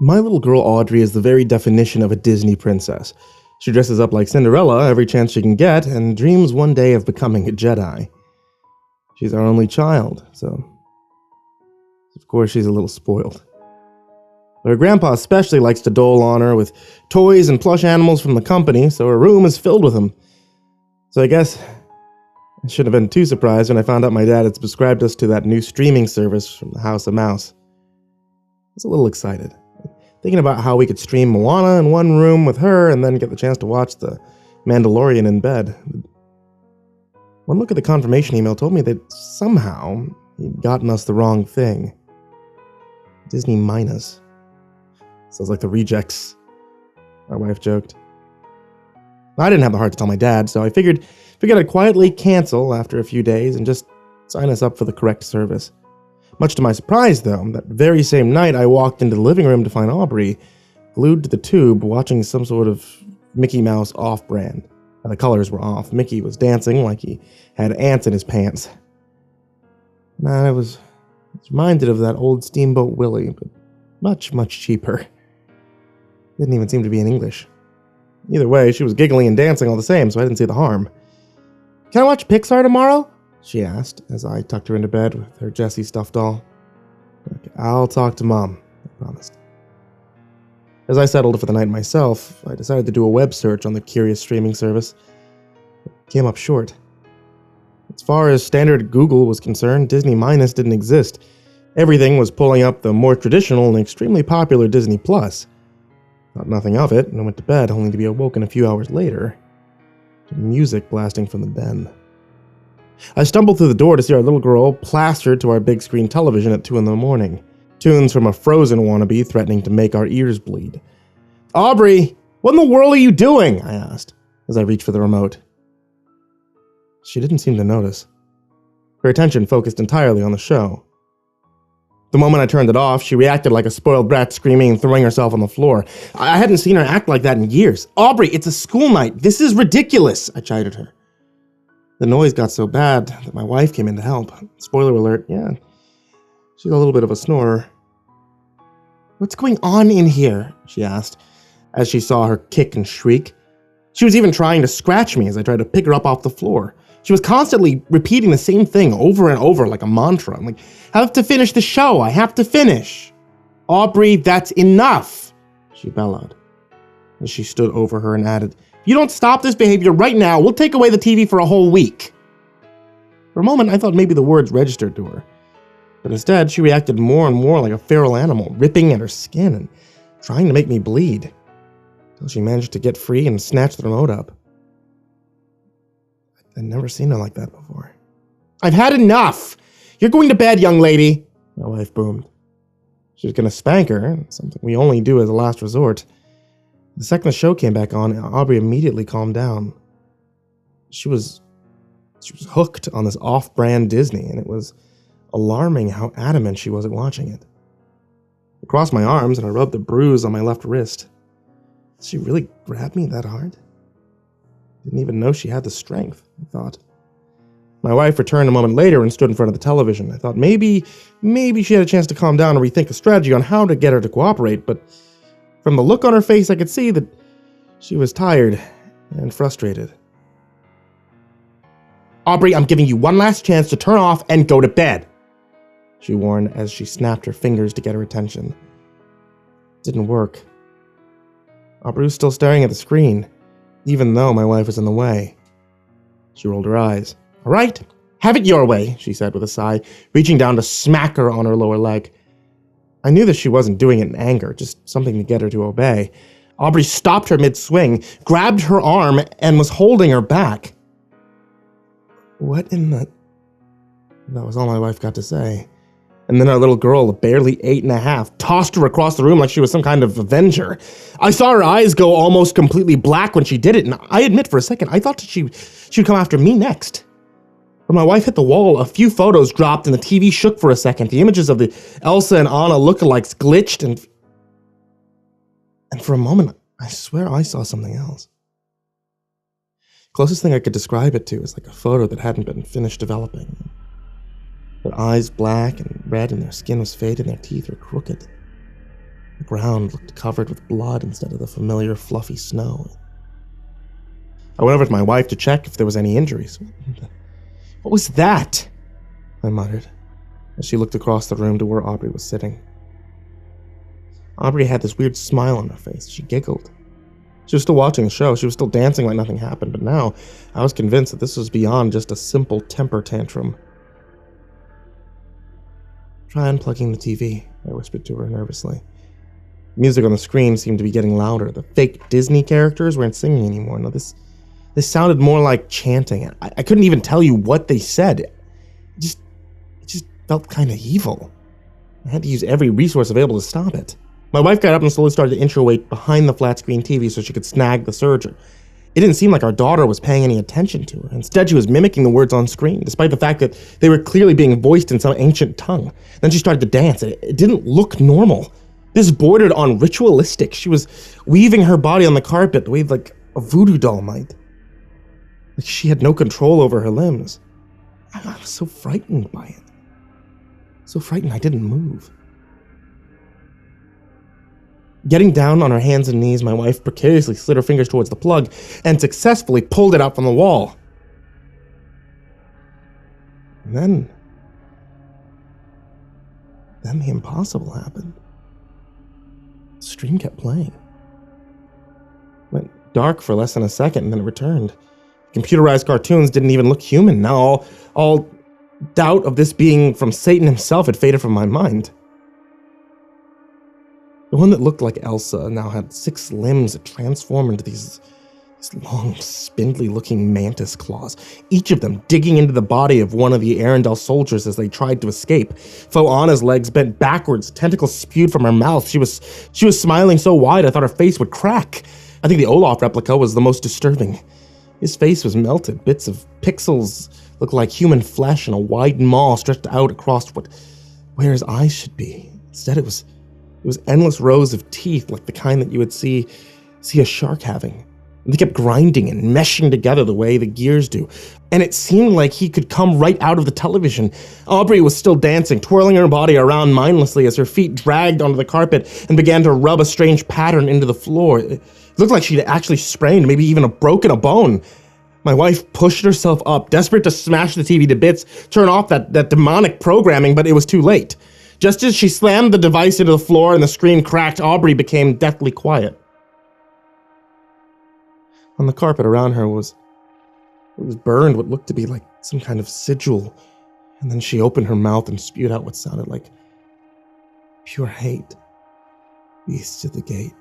My little girl Audrey is the very definition of a Disney princess. She dresses up like Cinderella every chance she can get and dreams one day of becoming a Jedi. She's our only child, so of course she's a little spoiled. But her grandpa especially likes to dole on her with toys and plush animals from the company, so her room is filled with them. So I guess I shouldn't have been too surprised when I found out my dad had subscribed us to that new streaming service from the House of Mouse. I was a little excited, thinking about how we could stream Moana in one room with her and then get the chance to watch The Mandalorian in bed. One look at the confirmation email told me that somehow he'd gotten us the wrong thing. Disney minus. Sounds like the rejects, my wife joked. I didn't have the heart to tell my dad, so I figured I'd quietly cancel after a few days and just sign us up for the correct service. Much to my surprise, though, that very same night I walked into the living room to find Aubrey glued to the tube watching some sort of Mickey Mouse off-brand. And the colors were off. Mickey was dancing like he had ants in his pants. And I was reminded of that old Steamboat Willie, but much, much cheaper. Didn't even seem to be in English. Either way, she was giggling and dancing all the same, so I didn't see the harm. "Can I watch Pixar tomorrow?" she asked, as I tucked her into bed with her Jessie stuffed doll. "Okay, I'll talk to Mom," I promised. As I settled for the night myself, I decided to do a web search on the curious streaming service. It came up short. As far as standard Google was concerned, Disney Minus didn't exist. Everything was pulling up the more traditional and extremely popular Disney Plus. Thought nothing of it, and I went to bed only to be awoken a few hours later to music blasting from the den. I stumbled through the door to see our little girl plastered to our big screen television at 2 a.m. Tunes from a Frozen wannabe threatening to make our ears bleed. "Aubrey, what in the world are you doing?" I asked as I reached for the remote. She didn't seem to notice. Her attention focused entirely on the show. The moment I turned it off, she reacted like a spoiled brat, screaming and throwing herself on the floor. I hadn't seen her act like that in years. "Aubrey, it's a school night. This is ridiculous," I chided her. The noise got so bad that my wife came in to help. Spoiler alert, yeah, she's a little bit of a snorer. "What's going on in here?" she asked, as she saw her kick and shriek. She was even trying to scratch me as I tried to pick her up off the floor. She was constantly repeating the same thing over and over like a mantra. I'm like, "I have to finish the show. I have to finish." "Aubrey, that's enough," she bellowed. As she stood over her and added, "If you don't stop this behavior right now, we'll take away the TV for a whole week." For a moment, I thought maybe the words registered to her. But instead, she reacted more and more like a feral animal, ripping at her skin and trying to make me bleed, until she managed to get free and snatch the remote up. I'd never seen her like that before. "I've had enough! You're going to bed, young lady," my wife boomed. She was going to spank her, something we only do as a last resort. The second the show came back on, Aubrey immediately calmed down. She was hooked on this off-brand Disney, and it was alarming how adamant she was at watching it. I crossed my arms and I rubbed the bruise on my left wrist. Did she really grab me that hard? Didn't even know she had the strength, I thought. My wife returned a moment later and stood in front of the television. I thought maybe she had a chance to calm down and rethink a strategy on how to get her to cooperate, but from the look on her face, I could see that she was tired and frustrated. "Aubrey, I'm giving you one last chance to turn off and go to bed," she warned as she snapped her fingers to get her attention. It didn't work. Aubrey was still staring at the screen, even though my wife was in the way. She rolled her eyes. "All right, have it your way," she said with a sigh, reaching down to smack her on her lower leg. I knew that she wasn't doing it in anger, just something to get her to obey. Aubrey stopped her mid-swing, grabbed her arm, and was holding her back. "What in the..." That was all my wife got to say. And then our little girl, barely 8.5, tossed her across the room like she was some kind of Avenger. I saw her eyes go almost completely black when she did it, and I admit for a second, I thought that she would come after me next. When my wife hit the wall, a few photos dropped and the TV shook for a second. The images of the Elsa and Anna lookalikes glitched, and for a moment, I swear I saw something else. Closest thing I could describe it to is like a photo that hadn't been finished developing. Their eyes black and red, and their skin was faded, and their teeth were crooked. The ground looked covered with blood instead of the familiar fluffy snow. I went over to my wife to check if there was any injuries. "What was that?" I muttered, as she looked across the room to where Aubrey was sitting. Aubrey had this weird smile on her face. She giggled. She was still watching the show. She was still dancing like nothing happened, but now I was convinced that this was beyond just a simple temper tantrum. "Try unplugging the TV," I whispered to her nervously. Music on the screen seemed to be getting louder. The fake Disney characters weren't singing anymore. No, this sounded more like chanting. I couldn't even tell you what they said. It just felt kind of evil. I had to use every resource available to stop it. My wife got up and slowly started to inch her way behind the flat-screen TV so she could snag the surger. It didn't seem like our daughter was paying any attention to her. Instead, she was mimicking the words on screen, despite the fact that they were clearly being voiced in some ancient tongue. Then she started to dance. It didn't look normal. This bordered on ritualistic. She was weaving her body on the carpet the way like a voodoo doll might. Like she had no control over her limbs. I was so frightened by it. So frightened I didn't move. Getting down on her hands and knees, my wife precariously slid her fingers towards the plug and successfully pulled it out from the wall. And then the impossible happened. The stream kept playing. It went dark for less than a second and then it returned. Computerized cartoons didn't even look human. Now all doubt of this being from Satan himself had faded from my mind. The one that looked like Elsa now had 6 limbs that transformed into these long, spindly-looking mantis claws, each of them digging into the body of one of the Arendelle soldiers as they tried to escape. Foanna's legs bent backwards, tentacles spewed from her mouth. She was smiling so wide I thought her face would crack. I think the Olaf replica was the most disturbing. His face was melted. Bits of pixels looked like human flesh, and a wide maw stretched out across where his eyes should be. Instead, it was endless rows of teeth, like the kind that you would see a shark having. And they kept grinding and meshing together the way the gears do. And it seemed like he could come right out of the television. Aubrey was still dancing, twirling her body around mindlessly as her feet dragged onto the carpet and began to rub a strange pattern into the floor. It looked like she'd actually sprained, maybe even broken a bone. My wife pushed herself up, desperate to smash the TV to bits, turn off that demonic programming, but it was too late. Just as she slammed the device into the floor and the screen cracked, Aubrey became deathly quiet. On the carpet around her was burned what looked to be like some kind of sigil, and then she opened her mouth and spewed out what sounded like pure hate. Beasts at the gate,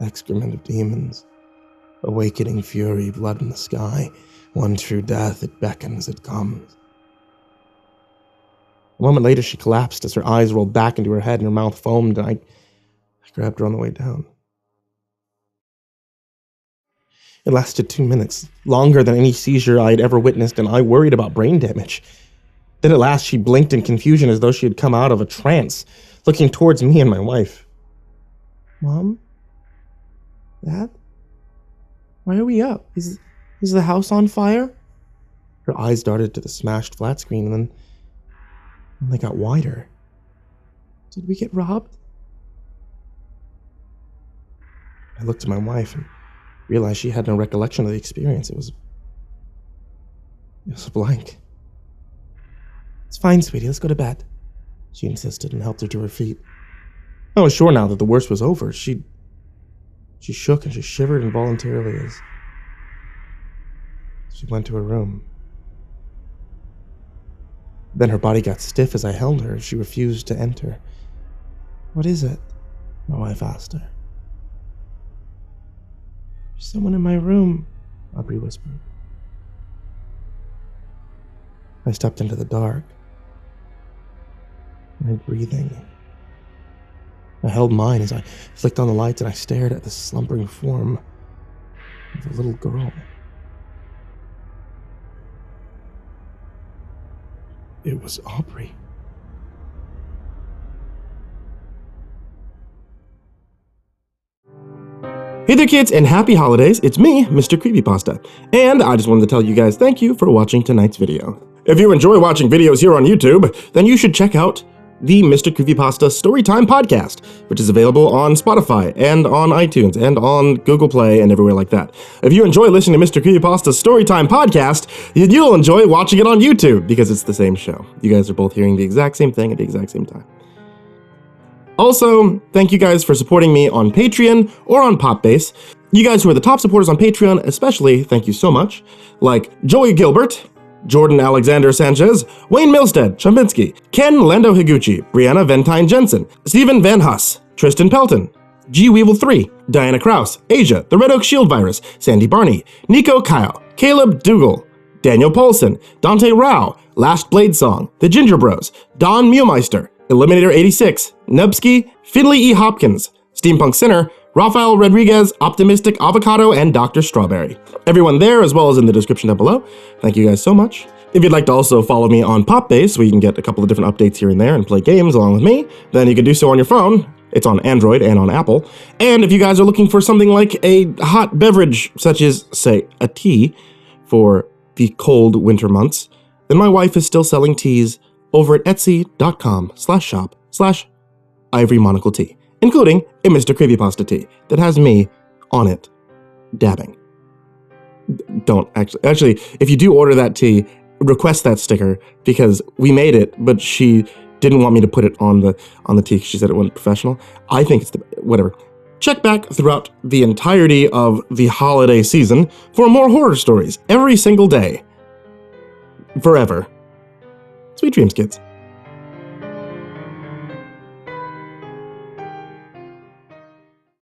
excrement of demons, awakening fury, blood in the sky, one true death, it beckons, it comes. A moment later, she collapsed as her eyes rolled back into her head and her mouth foamed, and I grabbed her on the way down. It lasted 2 minutes, longer than any seizure I had ever witnessed, and I worried about brain damage. Then at last, she blinked in confusion as though she had come out of a trance, looking towards me and my wife. "Mom? Dad? Why are we up? Is the house on fire?" Her eyes darted to the smashed flat screen, and then they got wider. "Did we get robbed?" I looked at my wife and realized she had no recollection of the experience. It was a blank. "It's fine, sweetie. Let's go to bed," she insisted and helped her to her feet. I was sure now that the worst was over. She shook and she shivered involuntarily as she went to her room. Then her body got stiff as I held her. She refused to enter. "What is it?" my wife asked her. "There's someone in my room," Aubrey whispered. I stepped into the dark. I heard breathing. I held mine as I flicked on the lights and I stared at the slumbering form of a little girl. It was Aubrey. Hey there kids, and happy holidays. It's me, MrCreepyPasta. And I just wanted to tell you guys thank you for watching tonight's video. If you enjoy watching videos here on YouTube, then you should check out the MrCreepyPasta Storytime podcast, which is available on Spotify and on iTunes and on Google Play and everywhere like that. If you enjoy listening to MrCreepyPasta's Storytime podcast, you'll enjoy watching it on YouTube because it's the same show. You guys are both hearing the exact same thing at the exact same time. Also, thank you guys for supporting me on Patreon or on Popbase. You guys who are the top supporters on Patreon especially, thank you so much. Like Joey Gilbert, Jordan Alexander Sanchez, Wayne Milstead, Chambinski, Ken Lando Higuchi, Brianna Tine-Janzen, Stephen Van Huss, Tristan Pelton, G Weevil 3, Diana Kraus, Asia, The Red Oak Shield Virus, Sandy Barney, Nico Kyle, Caleb Dougal, Daniel Paulson, Dante Rao, Last Blade Song, The Ginger Bros, Don Mewmeister, Eliminator 86, Nubsky, Finley E. Hopkins, Steampunk Sinner, Rafael Rodriguez, Optimistic Avocado, and Dr. Strawberry. Everyone there, as well as in the description down below. Thank you guys so much. If you'd like to also follow me on Popbase, where you can get a couple of different updates here and there and play games along with me, then you can do so on your phone. It's on Android and on Apple. And if you guys are looking for something like a hot beverage, such as, say, a tea for the cold winter months, then my wife is still selling teas over at etsy.com/shop/ivorymonocle tea, including a MrCreepyPasta tee that has me on it, dabbing. Don't actually, if you do order that tea, request that sticker because we made it, but she didn't want me to put it on the tea because she said it wasn't professional. I think it's whatever. Check back throughout the entirety of the holiday season for more horror stories every single day. Forever. Sweet dreams, kids.